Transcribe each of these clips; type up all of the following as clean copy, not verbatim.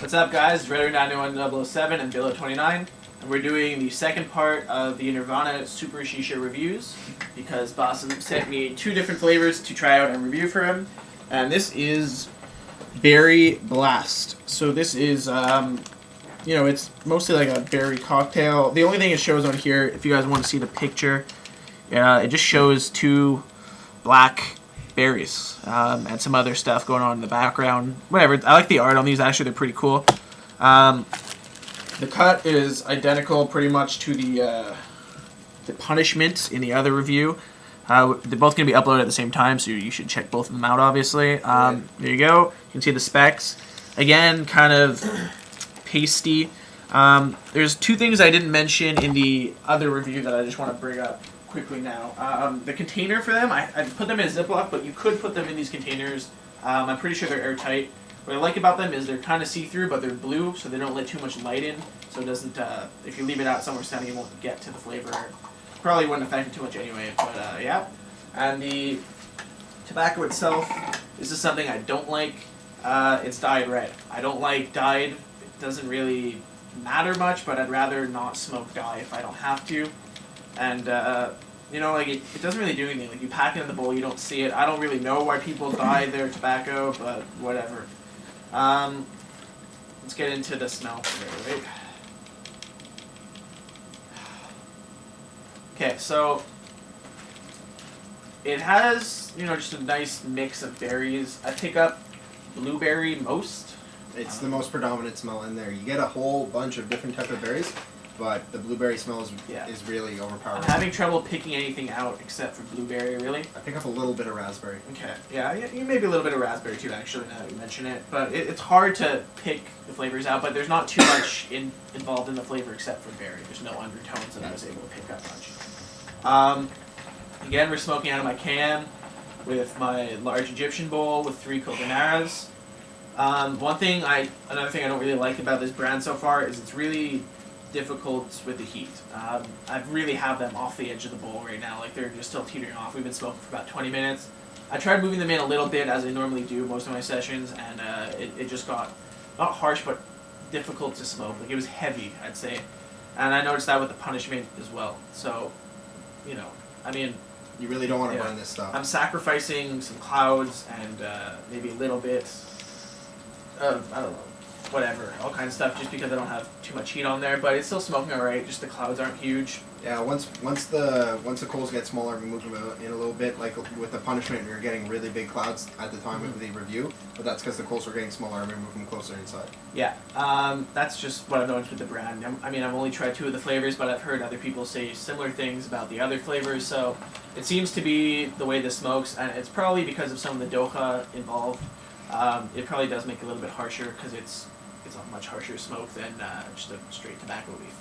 What's up, guys? Redder91007 and Billo29, and we're doing the second part of the Nirvana Super Shisha reviews because Bassem sent me 2 different flavors to try out and review for him, and this is Berry Blast. So this is, it's mostly like a berry cocktail. The only thing it shows on here, if you guys want to see the picture, it just shows 2 black berries and some other stuff going on in the background. Whatever. I like the art on these. Actually, they're pretty cool. The cut is identical pretty much to the punishment in the other review. They're both going to be uploaded at the same time, so you should check both of them out, obviously. There you go. You can see the specs. Again, kind of pasty. There's 2 things I didn't mention in the other review that I just want to bring up quickly now. The container for them, I put them in a Ziploc, but you could put them in these containers. I'm pretty sure they're airtight. What I like about them is they're kind of see-through, but they're blue, so they don't let too much light in, so it doesn't, if you leave it out somewhere sunny, it won't get to the flavor. Probably wouldn't affect it too much anyway, but yeah. And the tobacco itself, this is something I don't like. It's dyed red. I don't like dyed. It doesn't really matter much, but I'd rather not smoke dye if I don't have to. And, it doesn't really do anything. Like, you pack it in the bowl, you don't see it. I don't really know why people dye their tobacco, but whatever. Let's get into the smell for it, right? Okay, so it has, just a nice mix of berries. I pick up blueberry most. It's the most predominant smell in there. You get a whole bunch of different type of berries, but the blueberry smell is really overpowering. I'm having trouble picking anything out except for blueberry, really. I pick up a little bit of raspberry. Okay, yeah, maybe a little bit of raspberry too, actually, now that you mention it. But it's hard to pick the flavors out, but there's not too much involved in the flavor except for berry. There's no undertones that I was able to pick up much. Again, we're smoking out of my can with my large Egyptian bowl with 3 Coconaras. Another thing I don't really like about this brand so far is it's really difficult with the heat. I really have them off the edge of the bowl right now, like they're just still teetering off. We've been smoking for about 20 minutes. I tried moving them in a little bit as I normally do most of my sessions, and it just got, not harsh, but difficult to smoke. Like, it was heavy, I'd say. And I noticed that with the punishment as well. So, you really don't want to burn this stuff. I'm sacrificing some clouds and maybe a little bit of, I don't know, whatever, all kinds of stuff, just because I don't have too much heat on there, but it's still smoking alright, just the clouds aren't huge. Yeah, once the coals get smaller, we move them in a little bit. Like with the punishment, we were getting really big clouds at the time of the review, but that's because the coals were getting smaller and we moved them closer inside. Yeah, that's just what I've noticed with the brand. I've only tried 2 of the flavors, but I've heard other people say similar things about the other flavors, so it seems to be the way this smokes, and it's probably because of some of the doha involved. It probably does make it a little bit harsher, because it's a much harsher smoke than just a straight tobacco leaf.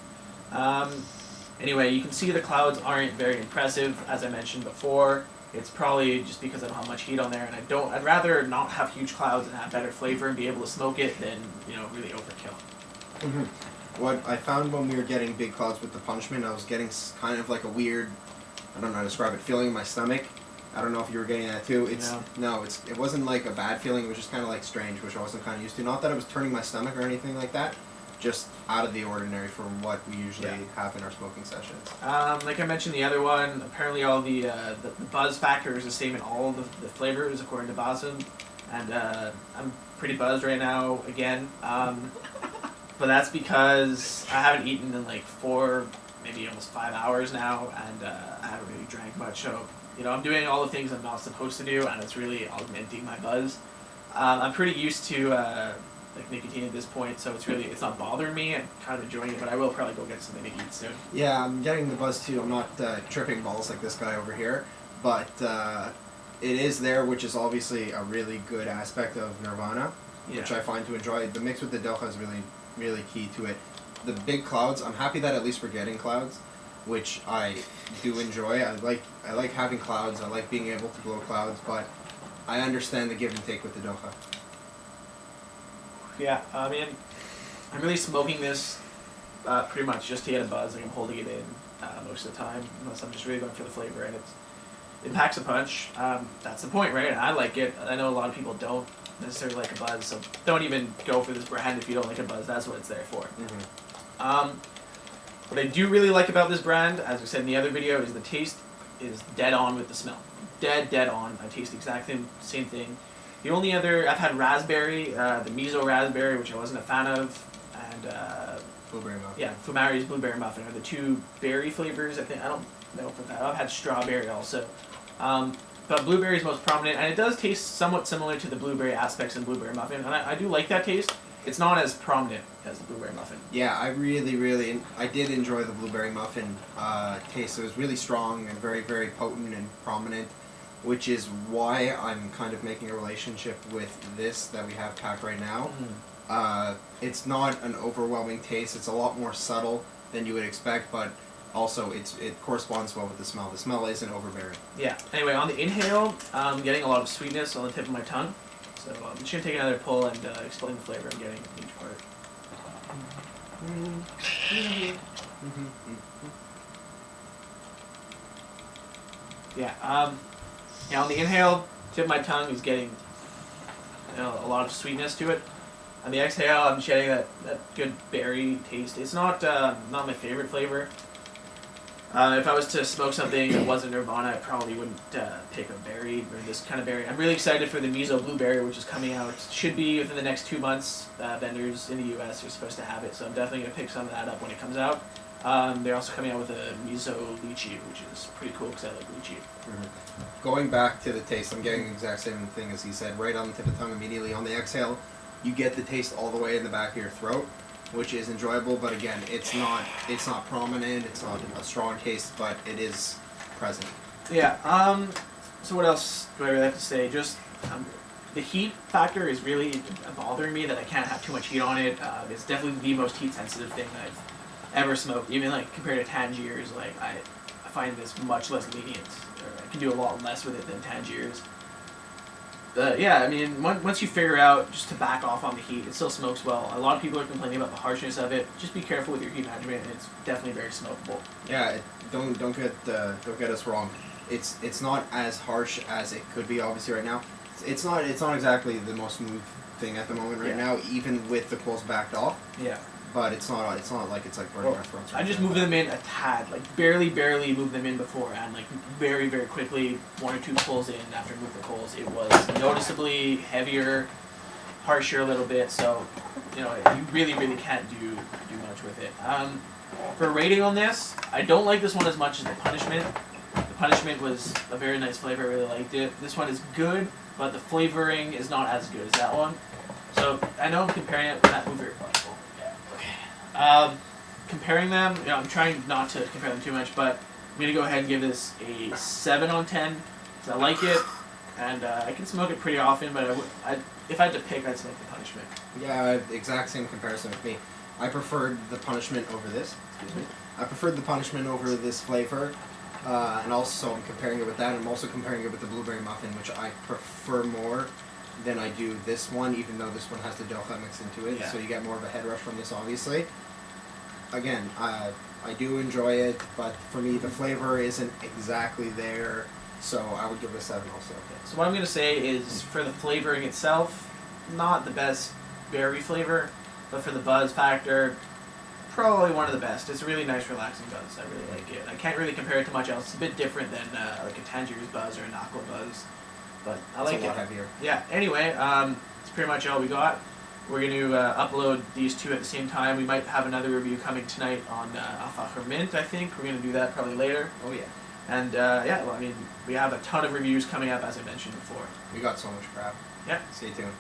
Anyway, you can see the clouds aren't very impressive, as I mentioned before. It's probably just because I don't have much heat on there, and I'd rather not have huge clouds and have better flavor and be able to smoke it than, really overkill. Mm-hmm. What I found when we were getting big clouds with the punishment, I was getting kind of like a weird, I don't know how to describe it, feeling in my stomach. I don't know if you were getting that too. It wasn't like a bad feeling. It was just kind of like strange, which I wasn't kind of used to. Not that it was turning my stomach or anything like that. Just out of the ordinary from what we usually have in our smoking sessions. Like I mentioned, the other one, apparently all the buzz factor is the same in all the flavors, according to Bassem. And I'm pretty buzzed right now again. But that's because I haven't eaten in like 4, maybe almost 5 hours now, and I haven't really drank much. So, I'm doing all the things I'm not supposed to do, and it's really augmenting my buzz. I'm pretty used to nicotine at this point, so it's not bothering me. I'm kind of enjoying it, but I will probably go get something to eat soon. Yeah, I'm getting the buzz too. I'm not tripping balls like this guy over here, but it is there, which is obviously a really good aspect of Nirvana, which I find to enjoy. The mix with the doha is really, really key to it. The big clouds, I'm happy that at least we're getting clouds, which I do enjoy. I like having clouds. I like being able to blow clouds, but I understand the give and take with the doha. Yeah, I'm really smoking this pretty much just to get a buzz. Like, I'm holding it in most of the time, unless I'm just really going for the flavor, and it packs a punch. That's the point, right? And I like it. I know a lot of people don't. necessarily like a buzz, so don't even go for this brand if you don't like a buzz. That's what it's there for. What I do really like about this brand, as we said in the other video, is the taste is dead on with the smell. Dead on. I taste the exact same thing. The only other, I've had raspberry, the miso raspberry, which I wasn't a fan of, and Blueberry muffin. yeah, Fumari's blueberry muffin are the two berry flavors. I don't know if I've had strawberry also. But blueberry is most prominent, and it does taste somewhat similar to the blueberry aspects in blueberry muffin, and I do like that taste. It's not as prominent as the blueberry muffin. Yeah, I I did enjoy the blueberry muffin taste. It was really strong and very, very potent and prominent, which is why I'm kind of making a relationship with this that we have packed right now. It's not an overwhelming taste. It's a lot more subtle than you would expect, but also it corresponds well with the smell. The smell isn't overbearing. Yeah. Anyway, on the inhale, I'm getting a lot of sweetness on the tip of my tongue. So I'm just going to take another pull and explain the flavor I'm getting in each part. Yeah, on the inhale, tip of my tongue is getting a lot of sweetness to it. On the exhale, I'm getting that good berry taste. It's not my favorite flavor. If I was to smoke something that wasn't Nirvana, I probably wouldn't pick a berry or this kind of berry. I'm really excited for the miso blueberry, which is coming out. Should be within the next 2 months. Vendors in the U.S. are supposed to have it, so I'm definitely going to pick some of that up when it comes out. They're also coming out with a miso lychee, which is pretty cool because I like lychee. Going back to the taste, I'm getting the exact same thing as he said, right on the tip of the tongue immediately. On the exhale, you get the taste all the way in the back of your throat, which is enjoyable, but again, it's not prominent, it's not a strong taste, but it is present. Yeah, so what else do I really have to say? Just, the heat factor is really bothering me, that I can't have too much heat on it. It's definitely the most heat sensitive thing I've ever smoked, even like compared to Tangiers. Like I find this much less lenient. I can do a lot less with it than Tangiers. Yeah, I mean, once you figure out just to back off on the heat, it still smokes well. A lot of people are complaining about the harshness of it. Just be careful with your heat management, and it's definitely very smokable. Yeah, don't get us wrong. It's not as harsh as it could be. Obviously, right now, it's not exactly the most smooth thing at the moment right now, even with the coals backed off. Yeah. But it's not like it's like burning our throats. I just moved them in a tad, like barely moved them in before, and like very quickly, 1 or 2 pulls in after I moved the coals, it was noticeably heavier, harsher a little bit. So, you really can't do much with it. For a rating on this, I don't like this one as much as the Punishment. The Punishment was a very nice flavor. I really liked it. This one is good, but the flavoring is not as good as that one. So I know I'm comparing it. That move very flexible. Comparing them, I'm trying not to compare them too much, but I'm going to go ahead and give this a 7 on 10, because I like it, and I can smoke it pretty often, but if I had to pick, I'd smoke the Punishment. Yeah, exact same comparison with me. I preferred the Punishment over this. I preferred the Punishment over this flavor, and also I'm comparing it with that. I'm also comparing it with the Blueberry Muffin, which I prefer more than I do this one, even though this one has the Doha mixed into it, so you get more of a head rush from this, obviously. Again, I do enjoy it, but for me, the flavor isn't exactly there, so I would give it a 7 also. So what I'm going to say is, for the flavoring itself, not the best berry flavor, but for the buzz factor, probably one of the best. It's a really nice, relaxing buzz. I really like it. I can't really compare it to much else. It's a bit different than like a Tanger's buzz or an Aqua buzz, but I like it. It's a lot heavier. Yeah. Anyway, that's pretty much all we got. We're going to upload these 2 at the same time. We might have another review coming tonight on Alfachar Mint, I think. We're going to do that probably later. Oh, yeah. And, we have a ton of reviews coming up, as I mentioned before. We got so much crap. Yeah. Stay tuned.